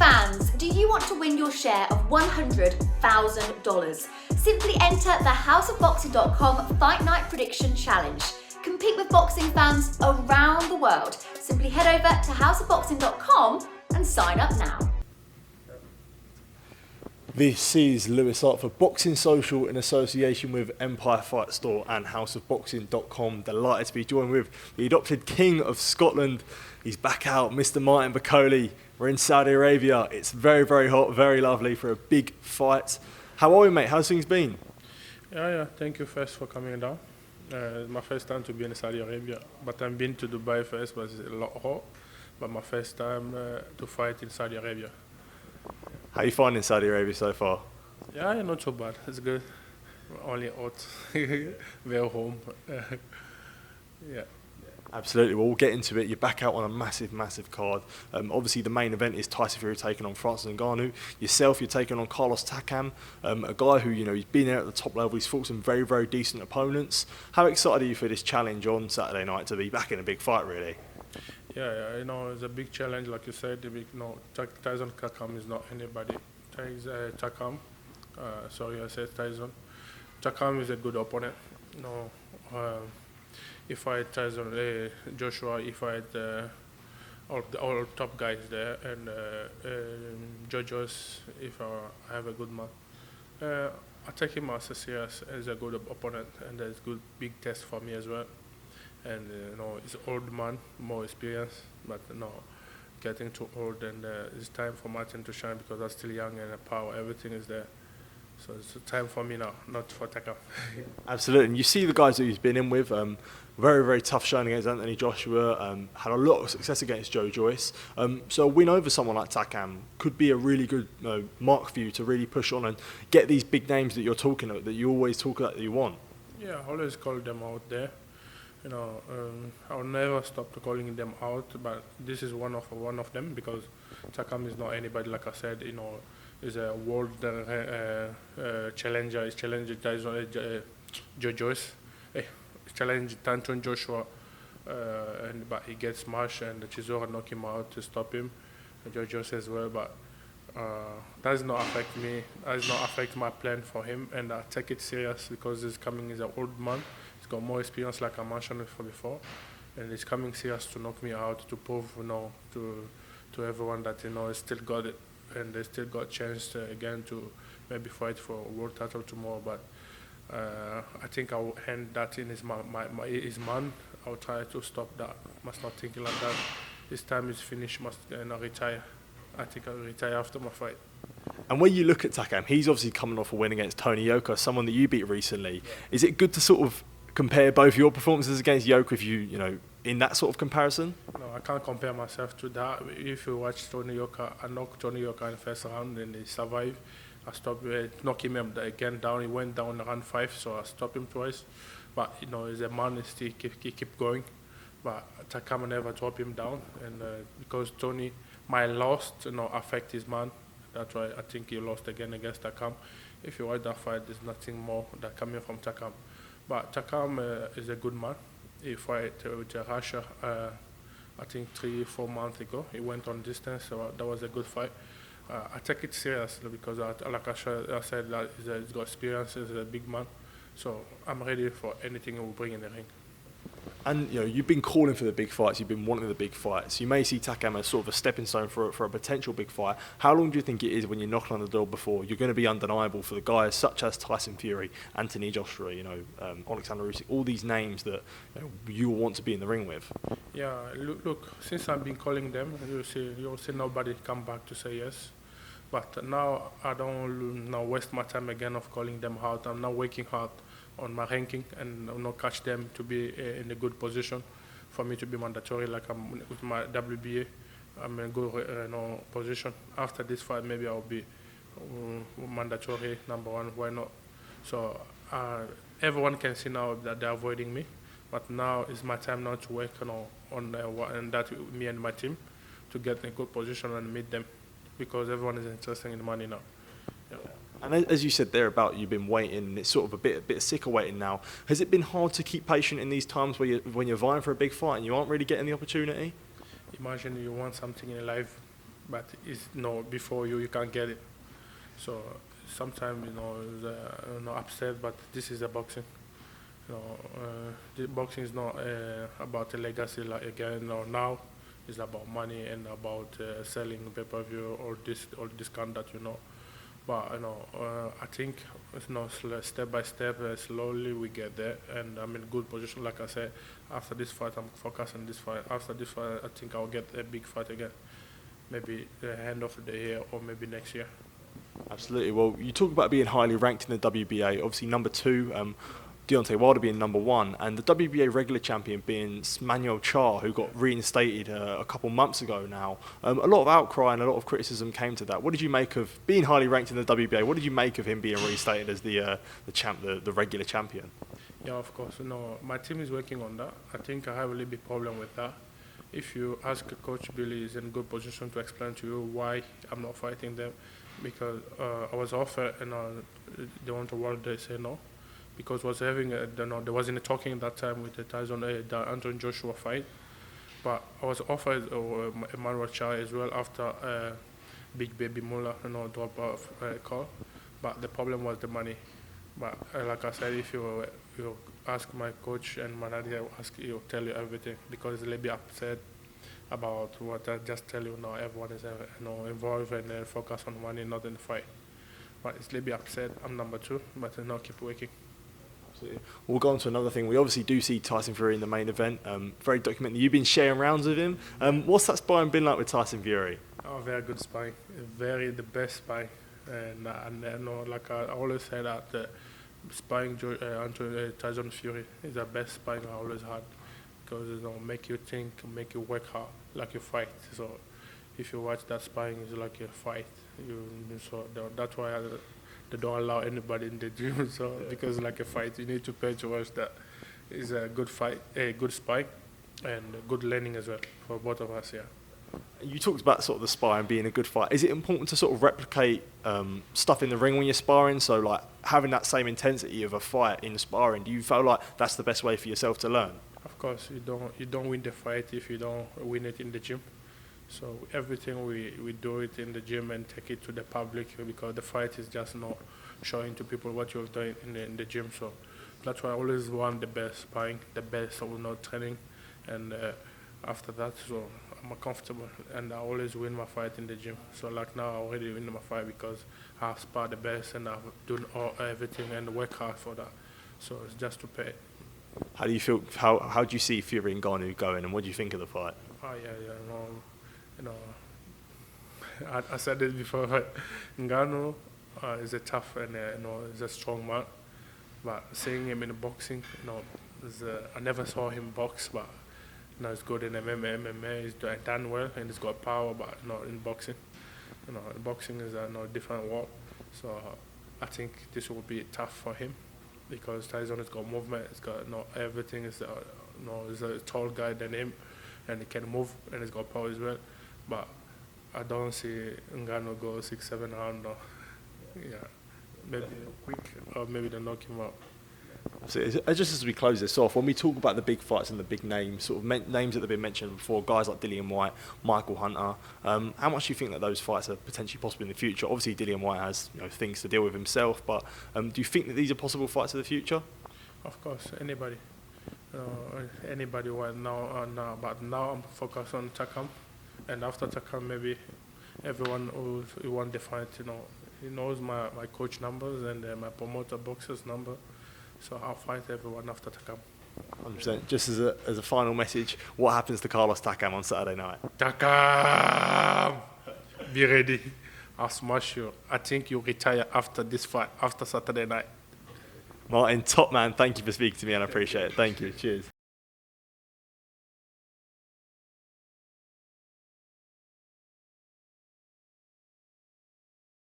fans, do you want to win your share of $100,000? Simply enter the houseofboxing.com Fight Night Prediction Challenge. Compete with boxing fans around the world. Simply head over to houseofboxing.com and sign up now. This is Lewis Hart for Boxing Social in association with Empire Fight Store and houseofboxing.com. Delighted to be joined with the adopted king of Scotland. He's back out, Mr. Martin Bakole. We're in Saudi Arabia. It's very, very hot, very lovely for a big fight. How are you, mate? How's things been? Yeah. Thank you first for coming down. It's my first time to be in Saudi Arabia, but I've been to Dubai first, but it's a lot hot. But my first time to fight in Saudi Arabia. How are you finding Saudi Arabia so far? Yeah, not so bad. It's good. Only hot. We're home. Yeah. Absolutely. Well, we'll get into it. You're back out on a massive, massive card. Obviously, the main event is Tyson Fury taking on Francis Ngannou. Yourself, you're taking on Carlos Takam, a guy who, he's been there at the top level. He's fought some very, very decent opponents. How excited are you for this challenge on Saturday night to be back in a big fight, really? Yeah, it's a big challenge, like you said. Tyson Takam is not anybody. Takam, sorry, I said Tyson. Takam is a good opponent. He fight Tyson, Joshua, he fight all top guys there, and Jojos, if I have a good man. I take him as a good opponent, and it's a good big test for me as well. And he's old man, more experience, but getting too old, and it's time for Martin to shine because I'm still young and the power, everything is there. So it's time for me now, not for Takam. Absolutely, and you see the guys that he's been in with, very, very tough showing against Anthony Joshua, had a lot of success against Joe Joyce. So a win over someone like Takam could be a really good mark for you to really push on and get these big names that you're talking about, that you always talk about that you want. Yeah, I always call them out there. I'll never stop calling them out, but this is one of them because Takam is not anybody. Like I said, is a world challenger. He's challenged Joe Joyce, challenged Anthony Joshua, but he gets smashed, and Chisora knock him out to stop him. Joe Joyce as well, but that does not affect me. That does not affect my plan for him, and I take it serious because he's coming as an old man. He's got more experience, like I mentioned before, and he's coming serious to knock me out, to prove, to everyone that he still got it, and they still got chance again to maybe fight for a world title tomorrow. But I think I will hand that in his man. I'll try to stop that. Must not think like that. His time is finished. Must retire. I think I'll retire after my fight. And when you look at Takam, he's obviously coming off a win against Tony Yoka, someone that you beat recently. Is it good to sort of compare both your performances against Yoka if you in that sort of comparison? No, I can't compare myself to that. If you watch Tony Yoka, I knocked Tony Yoka in the first round and he survived. I stopped, knocked him again down. He went down in round 5, so I stopped him twice. But as a man, he still keep going. But Takam never drop him down, and because Tony might lost, affect his man. That's why I think he lost again against Takam. If you watch that fight, there's nothing more that coming from Takam. But Takam is a good man. He fought with Russia, I think 3-4 months ago. He went on distance, so that was a good fight. I take it seriously because, like I said, he's got experience, he's a big man. So I'm ready for anything he will bring in the ring. And you've been calling for the big fights, you've been wanting the big fights. You may see Takam as sort of a stepping stone for a potential big fight. How long do you think it is when you're knocking on the door before you're going to be undeniable for the guys such as Tyson Fury, Anthony Joshua, Alexander Usyk, all these names that you want to be in the ring with? Yeah, look. Since I've been calling them, you'll see nobody come back to say yes. But now I don't waste my time again of calling them out. I'm now working hard on my ranking and not catch them to be in a good position for me to be mandatory. Like I'm with my WBA, I'm in a good position. After this fight, maybe I'll be mandatory #1. Why not? So everyone can see now that they're avoiding me, but now is my time now to work on that with me and my team to get in a good position and meet them, because everyone is interested in the money now. Yeah. And as you said there about you've been waiting, and it's sort of a bit sick of waiting now. Has it been hard to keep patient in these times when you're vying for a big fight and you aren't really getting the opportunity? Imagine you want something in life, but it's before you can't get it. So sometimes upset, but this is a boxing. The boxing is not about a legacy like again or now. It's about money and about selling pay-per-view or this kind that But I think step by step, slowly we get there, and I'm in good position. Like I said, after this fight, I'm focused on this fight. After this fight, I think I'll get a big fight again, maybe the end of the year or maybe next year. Absolutely. Well, you talk about being highly ranked in the WBA. Obviously, number 2. Deontay Wilder being number 1, and the WBA regular champion being Manuel Charr, who got reinstated a couple months ago now. A lot of outcry and a lot of criticism came to that. What did you make of being highly ranked in the WBA? What did you make of him being reinstated as the regular champion? Yeah, of course. My team is working on that. I think I have a little bit problem with that. If you ask Coach Billy, is in a good position to explain to you why I'm not fighting them, because I was offered and they want to world, they say no. Because was having there wasn't a talking that time with the Tyson Anthony Joshua fight, but I was offered Manuel Charr as well after Big Baby Mullah drop off call, but the problem was the money. But like I said, if you ask my coach and manager, he'll tell you everything, because they'll be upset about what I just tell you now. Everyone is involved and focus on money, not in the fight. But it's a little bit upset. I'm number 2, but keep working. We'll go on to another thing. We obviously do see Tyson Fury in the main event. Very documented. You've been sharing rounds with him. What's that sparring been like with Tyson Fury? Oh, very good sparring. The best sparring. And like I always say that sparring Tyson Fury is the best sparring I always had, because make you think, make you work hard, like you fight. So if you watch that sparring, it's like a fight. So that's why they don't allow anybody in the gym. So because like a fight, you need to pay to watch that. It's a good fight, a good sparring, and good learning as well for both of us. Yeah. You talked about sort of the sparring being a good fight. Is it important to sort of replicate stuff in the ring when you're sparring? So like having that same intensity of a fight in sparring, do you feel like that's the best way for yourself to learn? Of course, you don't win the fight if you don't win it in the gym. So everything we do it in the gym and take it to the public, because the fight is just not showing to people what you're doing in the gym. So that's why I always want the best sparring, the best training, and after that, so I'm comfortable, and I always win my fight in the gym. So like now I already win my fight because I've sparred the best and I've done everything and work hard for that. So it's just to pay. How do you feel? How do you see Fury and Ngannou going, and what do you think of the fight? Oh yeah. I said it before, but Ngannou is a tough and is a strong man. But seeing him in boxing, I never saw him box, but he's good in MMA. He's done well and he's got power, but not in boxing. Boxing is a different world. So I think this will be tough for him, because Tyson has got movement. He's got everything. Is he's a tall guy than him, and he can move and he's got power as well. But I don't see Ngannou go 6-7 rounds. Maybe quick, or maybe they knock him out. So just as we close this off, when we talk about the big fights and the big names, sort of names that have been mentioned before, guys like Dillian Whyte, Michael Hunter, how much do you think that those fights are potentially possible in the future? Obviously, Dillian Whyte has things to deal with himself, but do you think that these are possible fights of the future? Of course, anybody right now. But now I'm focused on Takam, and after Takam, maybe everyone who won the fight, he knows my coach numbers and my promoter boxer's number. So I'll fight everyone after Takam. 100%. Just as a final message, what happens to Carlos Takam on Saturday night? Takam! Be ready. I'll smash you. I think you'll retire after this fight, after Saturday night. Martin, top man, thank you for speaking to me and I appreciate it. Thank you. Cheers.